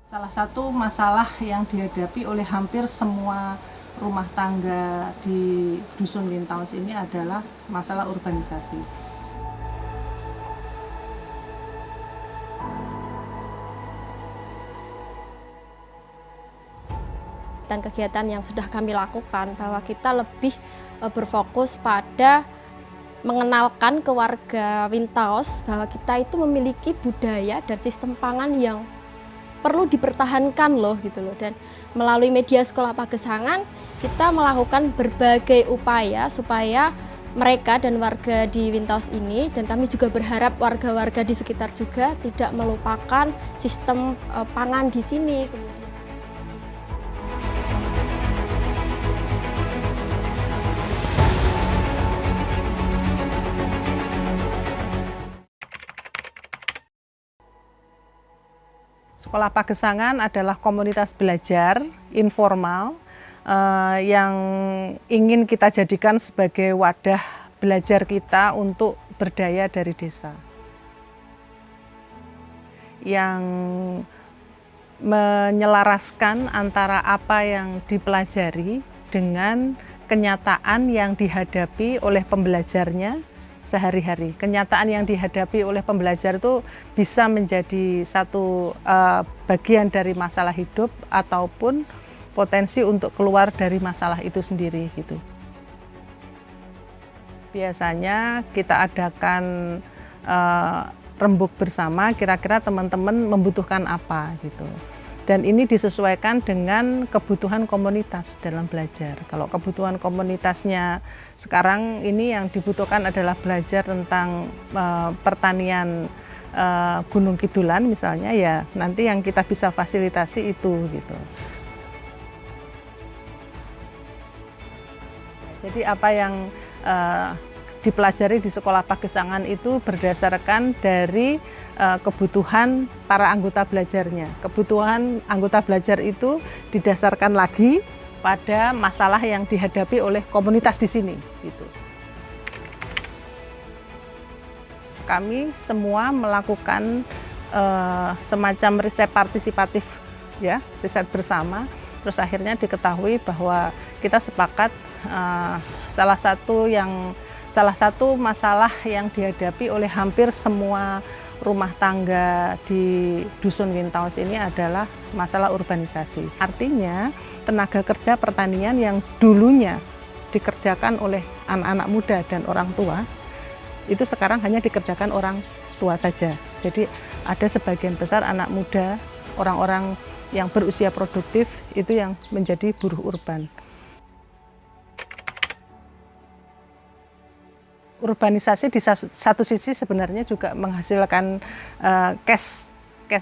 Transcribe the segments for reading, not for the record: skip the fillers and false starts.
Salah satu masalah yang dihadapi oleh hampir semua rumah tangga di Dusun Wintaus ini adalah masalah urbanisasi. Dan kegiatan yang sudah kami lakukan bahwa kita lebih berfokus pada mengenalkan ke warga Wintaus bahwa kita itu memiliki budaya dan sistem pangan yang perlu dipertahankan loh gitu loh. Dan melalui media Sekolah Pagesangan kita melakukan berbagai upaya supaya mereka dan warga di Wintaus ini, dan kami juga berharap warga-warga di sekitar juga tidak melupakan sistem pangan di sini. Kemudian Sekolah Pagesangan adalah komunitas belajar informal yang ingin kita jadikan sebagai wadah belajar kita untuk berdaya dari desa. Yang menyelaraskan antara apa yang dipelajari dengan kenyataan yang dihadapi oleh pembelajarnya sehari-hari. Kenyataan yang dihadapi oleh pembelajar itu bisa menjadi satu bagian dari masalah hidup ataupun potensi untuk keluar dari masalah itu sendiri gitu. Biasanya kita adakan rembuk bersama, kira-kira teman-teman membutuhkan apa gitu. Dan ini disesuaikan dengan kebutuhan komunitas dalam belajar. Kalau kebutuhan komunitasnya sekarang ini yang dibutuhkan adalah belajar tentang pertanian Gunung Kidulan misalnya, ya nanti yang kita bisa fasilitasi itu gitu. Jadi apa yang dipelajari di Sekolah Pagesangan itu berdasarkan dari kebutuhan para anggota belajarnya. Kebutuhan anggota belajar itu didasarkan lagi pada masalah yang dihadapi oleh komunitas di sini. Gitu. Kami semua melakukan semacam riset partisipatif, ya, riset bersama. Terus akhirnya diketahui bahwa kita sepakat salah satu masalah yang dihadapi oleh hampir semua rumah tangga di Dusun Wintaus ini adalah masalah urbanisasi. Artinya tenaga kerja pertanian yang dulunya dikerjakan oleh anak-anak muda dan orang tua, itu sekarang hanya dikerjakan orang tua saja. Jadi ada sebagian besar anak muda, orang-orang yang berusia produktif itu yang menjadi buruh urban. Urbanisasi di satu sisi sebenarnya juga menghasilkan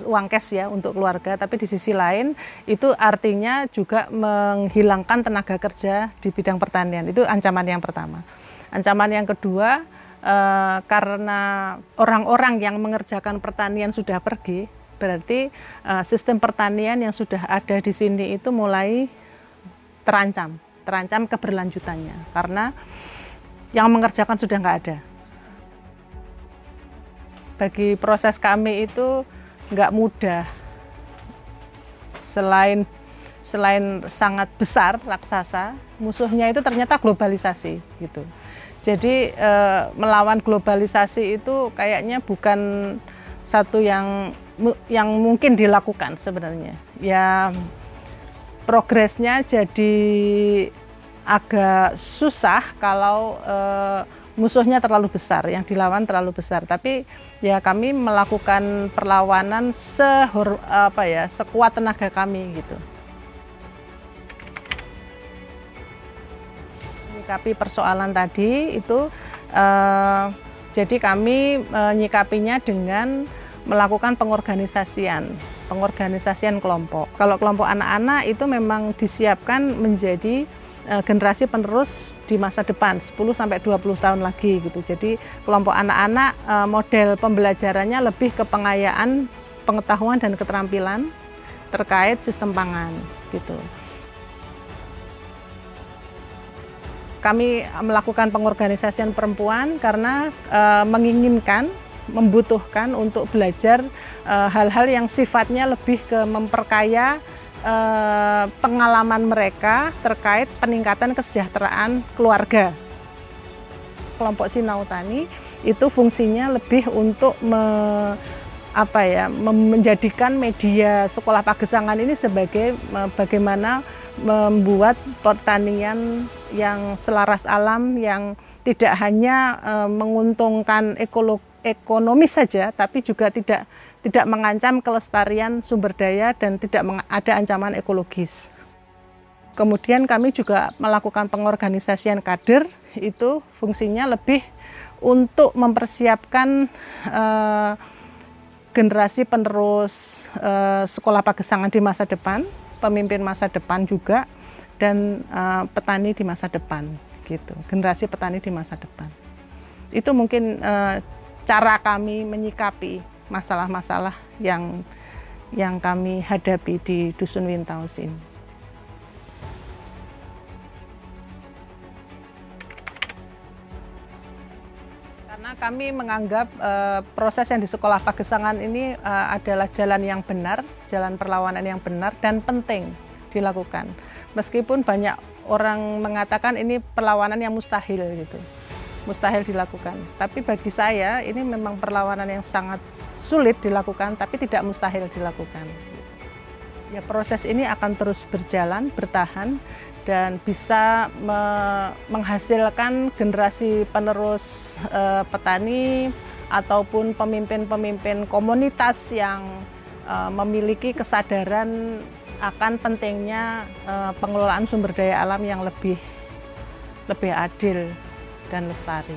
uang cash ya untuk keluarga, tapi di sisi lain itu artinya juga menghilangkan tenaga kerja di bidang pertanian. Itu ancaman yang pertama. Ancaman yang kedua, karena orang-orang yang mengerjakan pertanian sudah pergi, berarti sistem pertanian yang sudah ada di sini itu mulai terancam keberlanjutannya, karena yang mengerjakan sudah nggak ada. Bagi proses kami itu nggak mudah. Selain sangat besar, raksasa, musuhnya itu ternyata globalisasi gitu. Jadi melawan globalisasi itu kayaknya bukan satu yang mungkin dilakukan sebenarnya. Ya progresnya jadi agak susah kalau musuhnya terlalu besar, yang dilawan terlalu besar. Tapi ya kami melakukan perlawanan sekuat tenaga kami gitu. Menyikapi persoalan tadi itu, jadi kami menyikapinya dengan melakukan pengorganisasian kelompok. Kalau kelompok anak-anak itu memang disiapkan menjadi generasi penerus di masa depan 10-20 tahun lagi gitu. Jadi kelompok anak-anak model pembelajarannya lebih ke pengayaan pengetahuan dan keterampilan terkait sistem pangan gitu. Kami melakukan pengorganisasian perempuan karena menginginkan membutuhkan untuk belajar hal-hal yang sifatnya lebih ke memperkaya pengalaman mereka terkait peningkatan kesejahteraan keluarga. Kelompok Sinau Tani itu fungsinya lebih untuk menjadikan media Sekolah Pagesangan ini sebagai bagaimana membuat pertanian yang selaras alam, yang tidak hanya menguntungkan ekonomis saja, tapi juga tidak mengancam kelestarian sumber daya dan tidak ada ancaman ekologis. Kemudian kami juga melakukan pengorganisasian kader, itu fungsinya lebih untuk mempersiapkan generasi penerus Sekolah Pagesangan di masa depan, pemimpin masa depan juga, dan petani di masa depan, gitu. Generasi petani di masa depan. Itu mungkin cara kami menyikapi masalah-masalah yang kami hadapi di Dusun Wintaos ini. Karena kami menganggap proses yang di Sekolah Pagesangan ini adalah jalan yang benar, jalan perlawanan yang benar dan penting dilakukan. Meskipun banyak orang mengatakan ini perlawanan yang mustahil gitu, mustahil dilakukan. Tapi bagi saya ini memang perlawanan yang sangat sulit dilakukan, tapi tidak mustahil dilakukan. Ya, proses ini akan terus berjalan, bertahan, dan bisa menghasilkan generasi penerus petani ataupun pemimpin-pemimpin komunitas yang memiliki kesadaran akan pentingnya pengelolaan sumber daya alam yang lebih adil dan lestari.